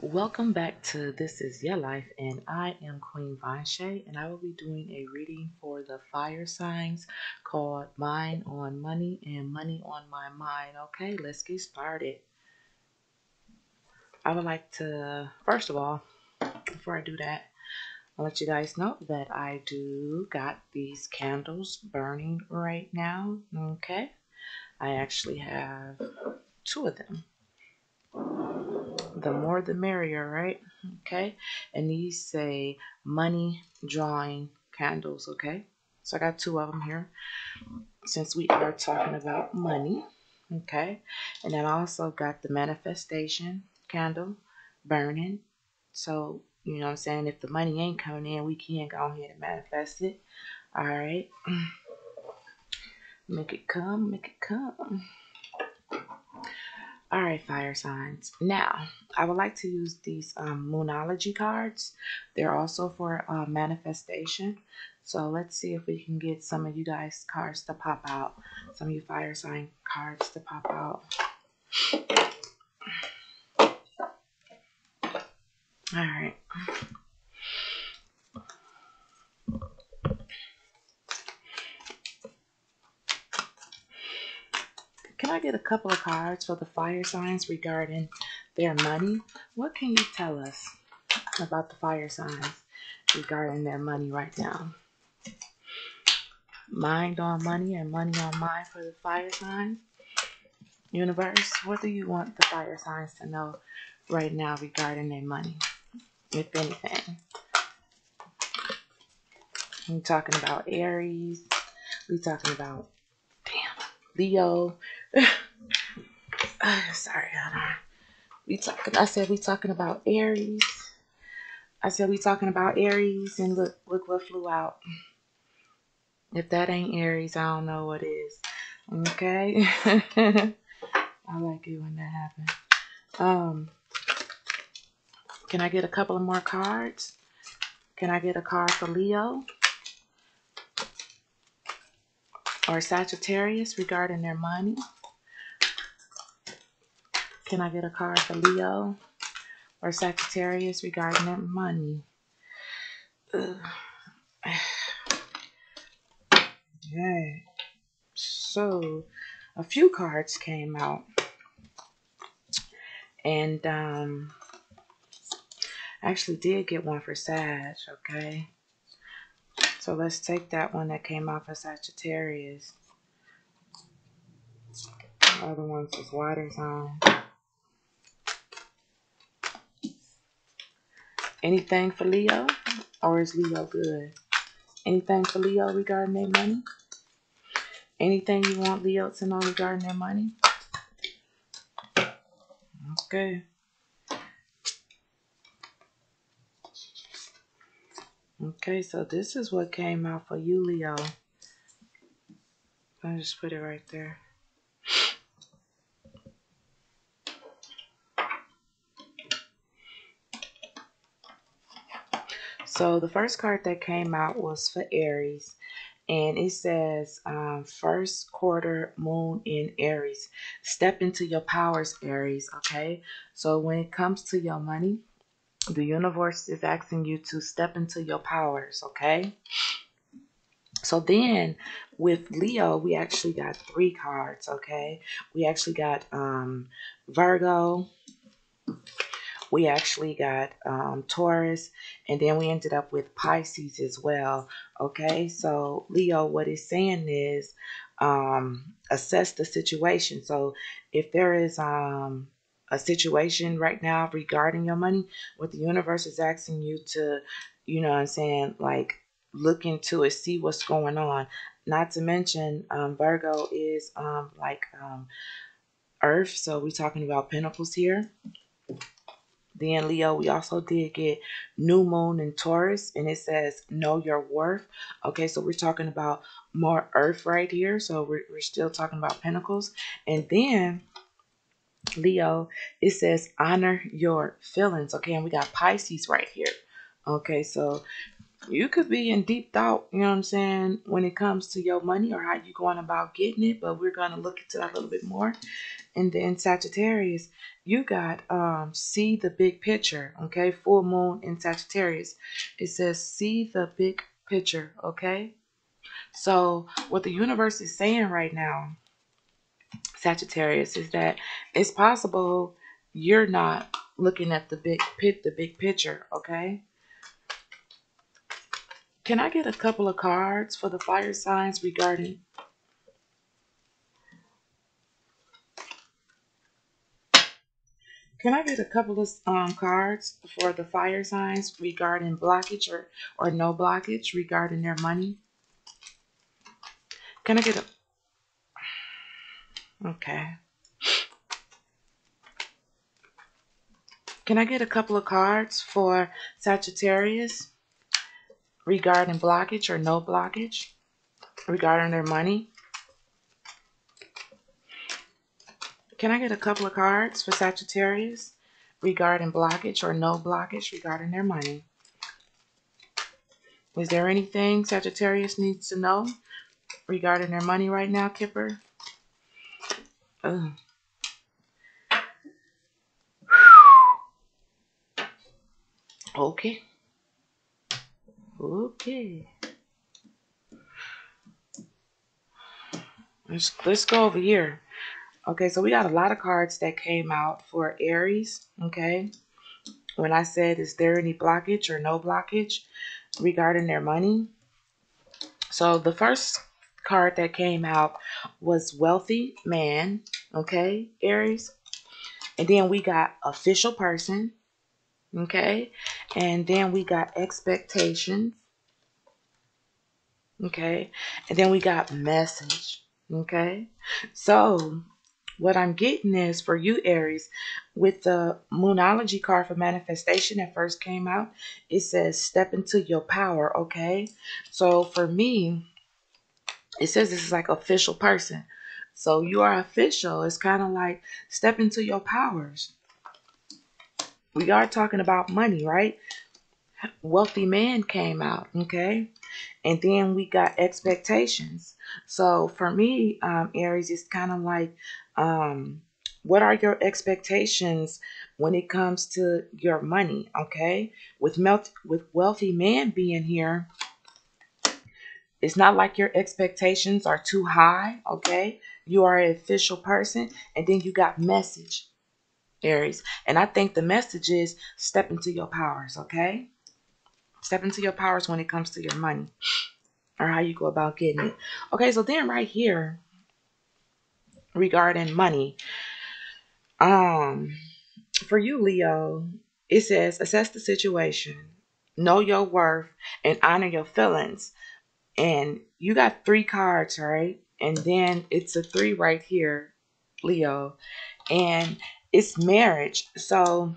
Welcome back to This Is Your Life, and I am Queen Vanshay, and I will be doing a reading for the fire signs called Mind on Money and Money on My Mind. Okay, let's get started. I would like to, first of all, before I do that, I'll let you guys know that I do got these candles burning right now. Okay, I actually have two of them. The more the merrier, right? Okay, and these say money drawing candles. Okay, so I got two of them here since we are talking about money. Okay, and then I also got the manifestation candle burning. So you know what I'm saying, if the money ain't coming in, we can go ahead and manifest it. All right, make it come, make it come. All right, fire signs. Now, I would like to use these Moonology cards. They're also for manifestation. So let's see if we can get some of you guys' cards to pop out. Some of you fire sign cards to pop out. All right. Can I get a couple of cards for the fire signs regarding their money? What can you tell us about the fire signs regarding their money right now? Mind on money and money on mind for the fire signs. Universe, what do you want the fire signs to know right now regarding their money, if anything? We talking about Aries. We talking about, Leo. Sorry, Anna. I said we talking about Aries. I said we talking about Aries, and look what flew out. If that ain't Aries, I don't know what is. Okay. I like it when that happens. Can I get a couple of more cards? Can I get a card for Leo or Sagittarius regarding their money? Can I get a card for Leo or Sagittarius regarding their money? Okay. So a few cards came out, and I actually did get one for Sag. Okay, so let's take that one that came out for Sagittarius. The other ones was water sign. Anything for Leo, or is Leo good? Anything for Leo regarding their money? Anything you want Leo to know regarding their money? Okay. Okay, so this is what came out for you, Leo. I'll just put it right there. So the first card that came out was for Aries, and it says first quarter moon in Aries. Step into your powers, Aries. Okay, so when it comes to your money, the universe is asking you to step into your powers. Okay, so then with Leo, we actually got three cards. Okay, we actually got Virgo. We actually got Taurus, and then we ended up with Pisces as well. Okay, so Leo, what it's saying is assess the situation. So if there is a situation right now regarding your money, what the universe is asking you to, you know what I'm saying, like look into it, see what's going on. Not to mention Virgo is Earth, so we're talking about Pentacles here. Then Leo, we also did get new moon in Taurus, and it says know your worth. Okay, so we're talking about more earth right here. So we're still talking about pentacles. And then Leo, it says honor your feelings. Okay, and we got Pisces right here. Okay, so You could be in deep thought, you know what I'm saying, when it comes to your money or how you going about getting it, but we're going to look into that a little bit more. And then Sagittarius, you got see the big picture, okay? Full moon in Sagittarius. It says see the big picture, okay? So what the universe is saying right now, Sagittarius, is that it's possible you're not looking at the big picture, okay? Can I get a couple of cards for the fire signs regarding? Can I get a couple of cards for the fire signs regarding blockage or no blockage regarding their money? Can I get a? Okay. Can I get a couple of cards for Sagittarius regarding blockage or no blockage regarding their money? Can I get a couple of cards for Sagittarius regarding blockage or no blockage regarding their money? Is there anything Sagittarius needs to know regarding their money right now, Kipper? Ugh. Okay. Okay. Let's go over here. Okay, so we got a lot of cards that came out for Aries. Okay. When I said, is there any blockage or no blockage regarding their money? So the first card that came out was wealthy man. Okay, Aries. And then we got official person. Okay. And then we got expectations. Okay. And then we got message. Okay. So what I'm getting is for you, Aries, with the Moonology card for manifestation that first came out, it says step into your power. Okay. So for me, it says this is like official person. So you are official. It's kind of like step into your powers. We are talking about money, right? Wealthy man came out. Okay. And then we got expectations. So for me, Aries, it's kind of like, what are your expectations when it comes to your money? Okay, with wealthy man being here, it's not like your expectations are too high. Okay, you are an official person, and then you got message, Aries, and I think the message is step into your powers. Okay, step into your powers when it comes to your money or how you go about getting it. Okay, so then right here regarding money, um, for you, Leo, it says assess the situation, know your worth, and honor your feelings. And you got three cards, right? And then it's a three right here, Leo, and it's marriage. So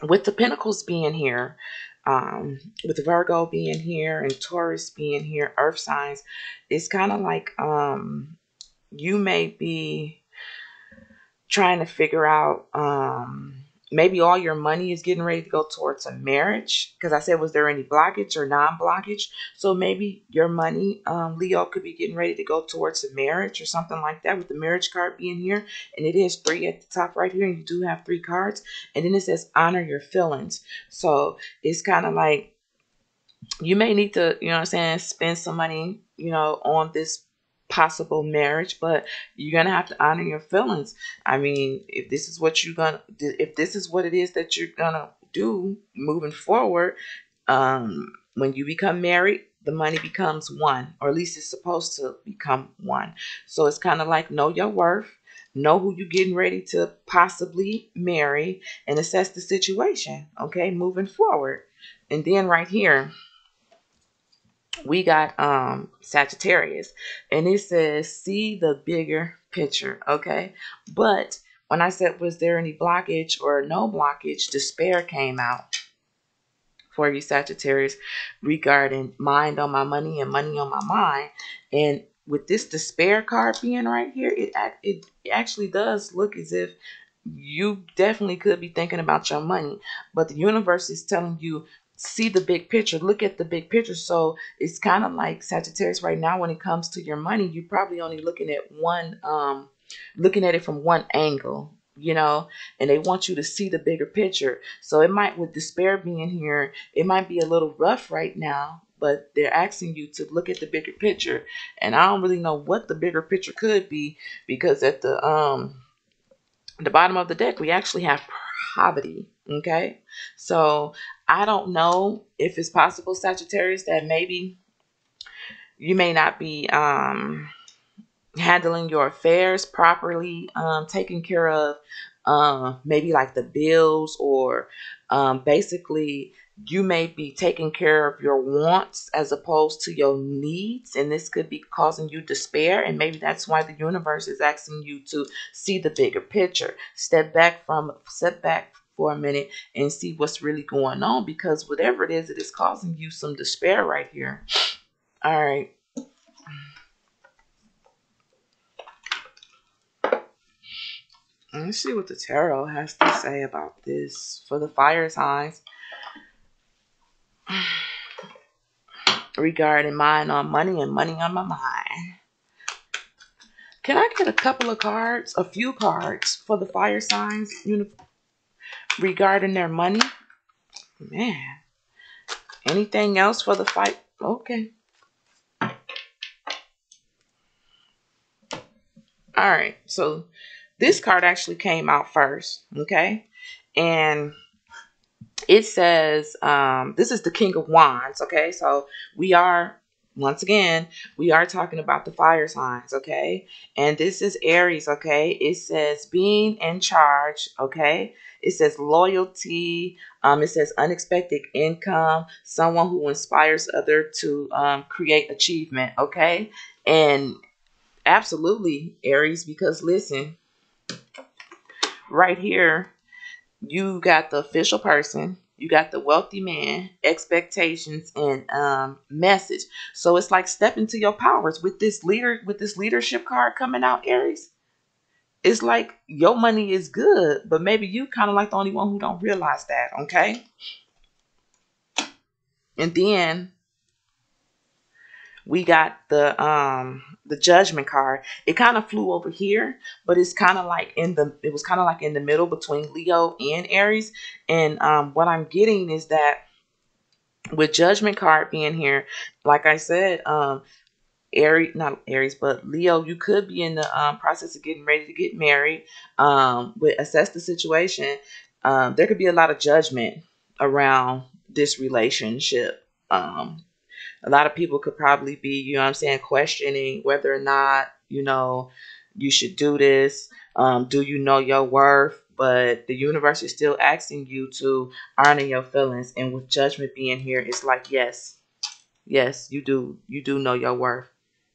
with the Pentacles being here, with Virgo being here and Taurus being here, Earth signs, it's kind of like you may be trying to figure out maybe all your money is getting ready to go towards a marriage, because I said was there any blockage or non-blockage. So maybe your money, Leo, could be getting ready to go towards a marriage or something like that, with the marriage card being here, and it is three at the top right here, and you do have three cards, and then it says honor your feelings. So it's kind of like you may need to, you know what I'm saying, spend some money, on this possible marriage, but you're gonna have to honor your feelings. I mean, if this is what it is that you're gonna do moving forward, when you become married, the money becomes one, or at least it's supposed to become one. So it's kind of like know your worth, know who you're getting ready to possibly marry, and assess the situation. Okay, moving forward. And then right here we got Sagittarius, and it says see the bigger picture. Okay, but when I said was there any blockage or no blockage, despair came out for you, Sagittarius, regarding mind on my money and money on my mind. And with this despair card being right here, it actually does look as if you definitely could be thinking about your money, but the universe is telling you see the big picture, look at the big picture. So it's kind of like Sagittarius right now when it comes to your money, you're probably only looking at looking at it from one angle, you know, and they want you to see the bigger picture. So it might, with despair being here, it might be a little rough right now, but they're asking you to look at the bigger picture. And I don't really know what the bigger picture could be, because at the bottom of the deck, we actually have poverty. Okay. So I don't know if it's possible, Sagittarius, that maybe you may not be handling your affairs properly, taking care of maybe like the bills, or basically you may be taking care of your wants as opposed to your needs, and this could be causing you despair. And maybe that's why the universe is asking you to see the bigger picture, step back for a minute and see what's really going on, because whatever it is causing you some despair right here. All right. Let's see what the tarot has to say about this for the fire signs regarding mine on money and money on my mind. Can I get a couple of cards, a few cards for the fire signs regarding their money? Man, anything else for the fight? Okay. All right. So this card actually came out first. Okay. And it says, this is the King of Wands. Okay. So we are, once again, we are talking about the fire signs. Okay. And this is Aries. Okay. It says being in charge. Okay. It says loyalty. It says unexpected income, someone who inspires others to create achievement. Okay. And absolutely, Aries, because listen, right here, you got the official person, you got the wealthy man, expectations, and message. So it's like step into your powers with this leadership card coming out, Aries. It's like your money is good, but maybe you kind of like the only one who don't realize that, okay? And then we got the judgment card. It kind of flew over here, but it's kind of like it was kind of like in the middle between Leo and Aries. And what I'm getting is that with judgment card being here, like I said, Aries, not Aries, but Leo, you could be in the process of getting ready to get married. But assess the situation. There could be a lot of judgment around this relationship. A lot of people could probably be, you know what I'm saying, questioning whether or not, you know, you should do this. Do you know your worth? But the universe is still asking you to honor your feelings. And with judgment being here, it's like, yes, yes, you do. You do know your worth.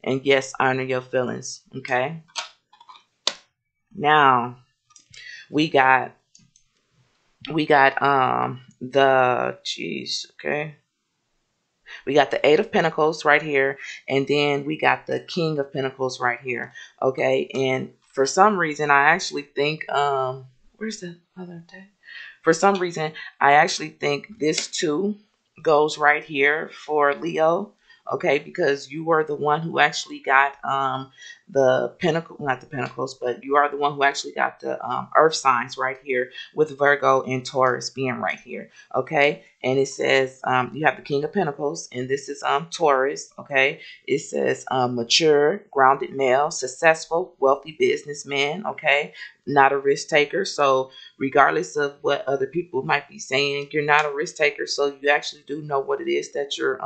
And yes, honor your feelings. Okay. Now we got the geez, okay. We got the Eight of Pentacles right here, and then we got the King of Pentacles right here. Okay, and for some reason, I actually think, where's the other day? For some reason, I actually think this too goes right here for Leo. Okay, because you are the one who actually got the pentacle, not the pentacles, but you are the one who actually got the earth signs right here, with Virgo and Taurus being right here. Okay, and it says you have the King of Pentacles, and this is Taurus. Okay, it says mature, grounded male, successful, wealthy businessman. Okay, not a risk taker. So regardless of what other people might be saying, you're not a risk taker. So you actually do know what it is that you're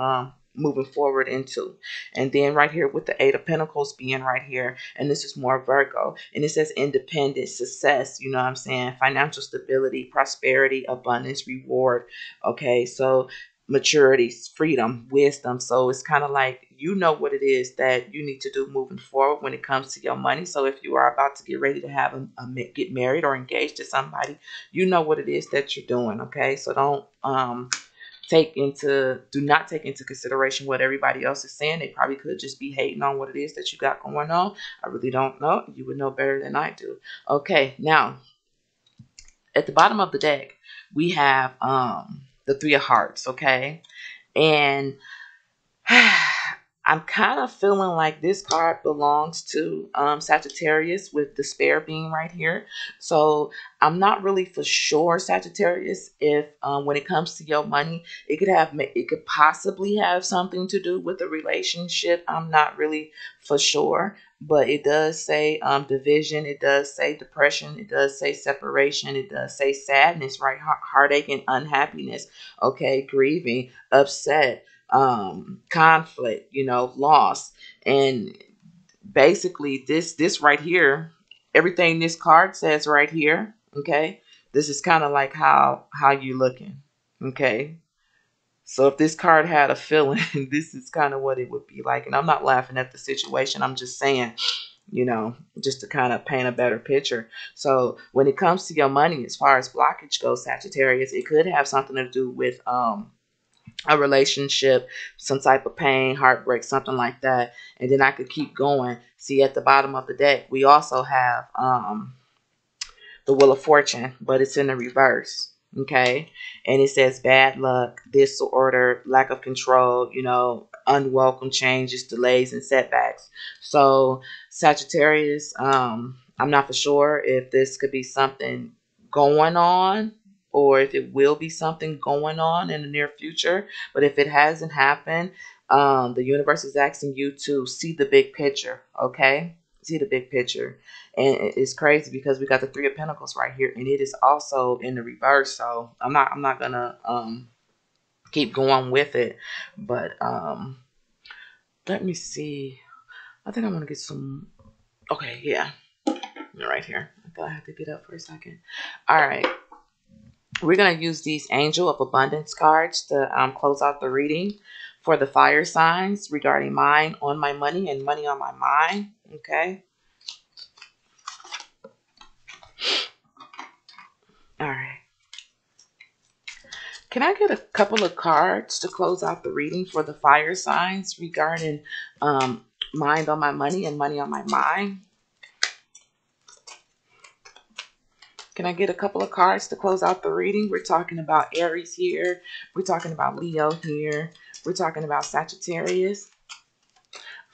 moving forward into. And then right here with the Eight of Pentacles being right here, and this is more Virgo, and it says independence, success, you know what I'm saying, financial stability, prosperity, abundance, reward. Okay, so maturity, freedom, wisdom. So it's kind of like, you know what it is that you need to do moving forward when it comes to your money. So if you are about to get ready to have get married or engaged to somebody, you know what it is that you're doing. Okay, so don't do not take into consideration what everybody else is saying. They probably could just be hating on what it is that you got going on. I really don't know. You would know better than I do. Okay, now at the bottom of the deck, we have the the Three of Hearts, okay? And I'm kind of feeling like this card belongs to Sagittarius, with despair being right here. So I'm not really for sure, Sagittarius, if when it comes to your money, it could possibly have something to do with a relationship. I'm not really for sure, but it does say division. It does say depression. It does say separation. It does say sadness, right? Heartache and unhappiness. Okay, grieving, upset, conflict, you know, loss. And basically this right here, everything this card says right here, okay, this is kind of like how you looking, okay? So if this card had a feeling, this is kind of what it would be like. And I'm not laughing at the situation, I'm just saying, you know, just to kind of paint a better picture. So when it comes to your money, as far as blockage goes, Sagittarius, it could have something to do with a relationship, some type of pain, heartbreak, something like that. And then I could keep going. See, at the bottom of the deck, we also have the Wheel of Fortune, but it's in the reverse. Okay. And it says bad luck, disorder, lack of control, you know, unwelcome changes, delays, and setbacks. So, Sagittarius, I'm not for sure if this could be something going on or if it will be something going on in the near future. But if it hasn't happened, the universe is asking you to see the big picture. Okay. See the big picture. And it's crazy because we got the Three of Pentacles right here, and it is also in the reverse. So I'm not gonna keep going with it, but let me see. I think I'm gonna get some. Okay, yeah, right here. I thought I had to get up for a second. All right, we're gonna use these Angel of Abundance cards to close out the reading for the fire signs regarding mind on my money and money on my mind. Okay. All right. Can I get a couple of cards to close out the reading for the fire signs regarding mind on my money and money on my mind? Can I get a couple of cards to close out the reading? We're talking about Aries here. We're talking about Leo here. We're talking about Sagittarius.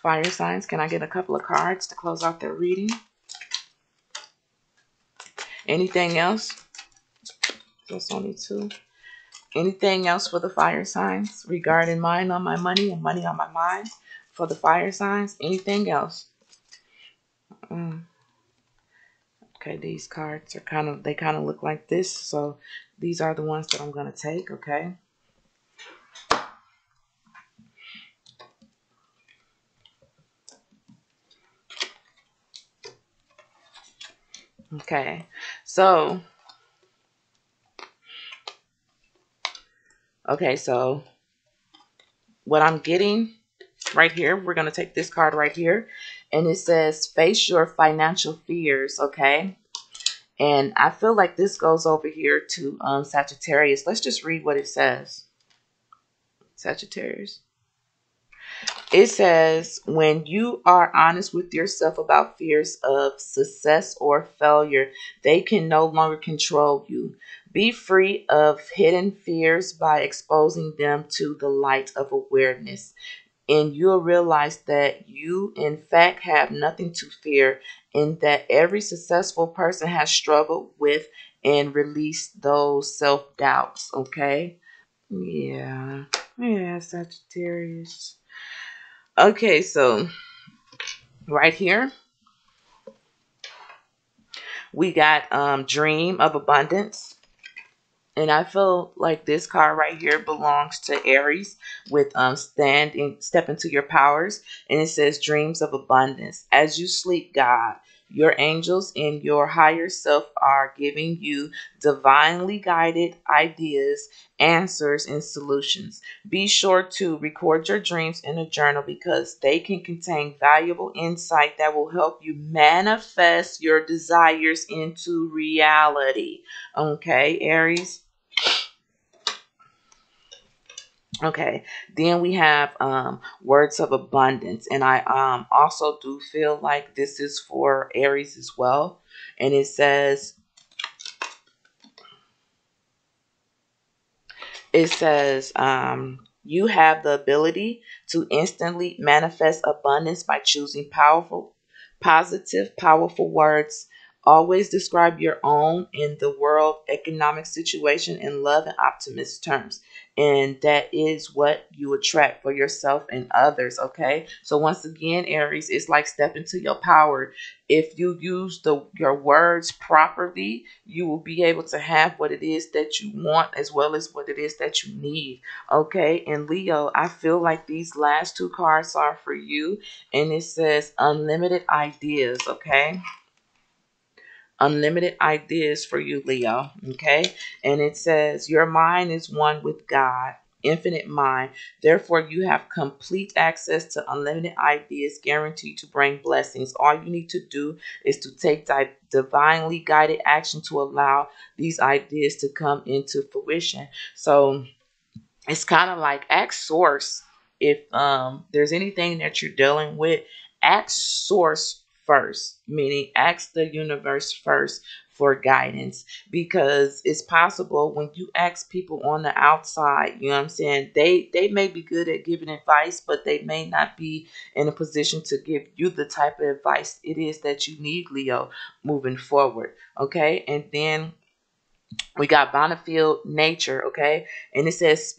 Fire signs. Can I get a couple of cards to close out their reading? Anything else? That's only two. Anything else for the fire signs regarding mind on my money and money on my mind for the fire signs? Anything else? Okay, these cards are they kind of look like this. So these are the ones that I'm going to take, okay? Okay, so, so what I'm getting right here, we're going to take this card right here. And it says, face your financial fears, okay? And I feel like this goes over here to Sagittarius. Let's just read what it says. Sagittarius. It says, when you are honest with yourself about fears of success or failure, they can no longer control you. Be free of hidden fears by exposing them to the light of awareness. And you'll realize that you, in fact, have nothing to fear, and that every successful person has struggled with and released those self-doubts, okay? Yeah. Yeah, Sagittarius. Okay, so right here we got dream of abundance. And I feel like this card right here belongs to Aries with step into your powers. And it says dreams of abundance. As you sleep, God, your angels and your higher self are giving you divinely guided ideas, answers, and solutions. Be sure to record your dreams in a journal because they can contain valuable insight that will help you manifest your desires into reality. Okay, Aries? Okay, then we have words of abundance, and I also do feel like this is for Aries as well. And It says, you have the ability to instantly manifest abundance by choosing powerful words. Always describe your own in the world economic situation in love and optimist terms. And that is what you attract for yourself and others. Okay. So once again, Aries, it's like step into your power. If you use your words properly, you will be able to have what it is that you want as well as what it is that you need. Okay. And Leo, I feel like these last two cards are for you. And it says unlimited ideas. Okay. Unlimited ideas for you, Leo. Okay. And it says your mind is one with God, infinite mind. Therefore, you have complete access to unlimited ideas guaranteed to bring blessings. All you need to do is to take divinely guided action to allow these ideas to come into fruition. So it's kind of like ask source. If there's anything that you're dealing with, ask source first, meaning ask the universe first for guidance, because it's possible when you ask people on the outside, you know what I'm saying, they may be good at giving advice, but they may not be in a position to give you the type of advice it is that you need, Leo, moving forward. Okay. And then we got Bonneville nature. Okay. And it says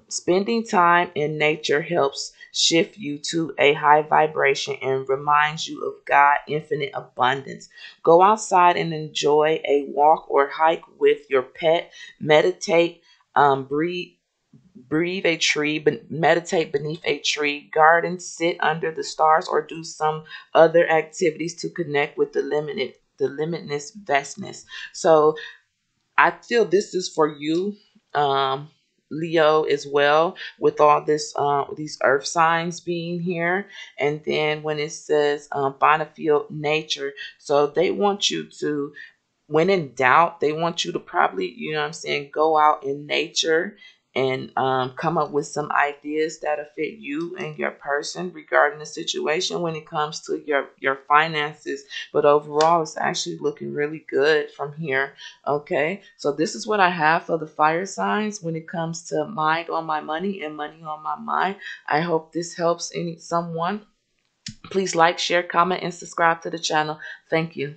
spending time in nature helps shift you to a high vibration and reminds you of God infinite abundance. Go outside and enjoy a walk or hike with your pet. Meditate, breathe a tree, meditate beneath a tree, garden, sit under the stars, or do some other activities to connect with the limitless vastness. So I feel this is for you, um, Leo, as well, with all this these earth signs being here. And then when it says Bonneville nature, so they want you to, when in doubt, they want you to probably, you know what I'm saying, go out in nature and come up with some ideas that'll fit you and your person regarding the situation when it comes to your finances. But overall, it's actually looking really good from here. Okay, so this is what I have for the fire signs when it comes to mind on my money and money on my mind. I hope this helps someone. Please like, share, comment, and subscribe to the channel. Thank you.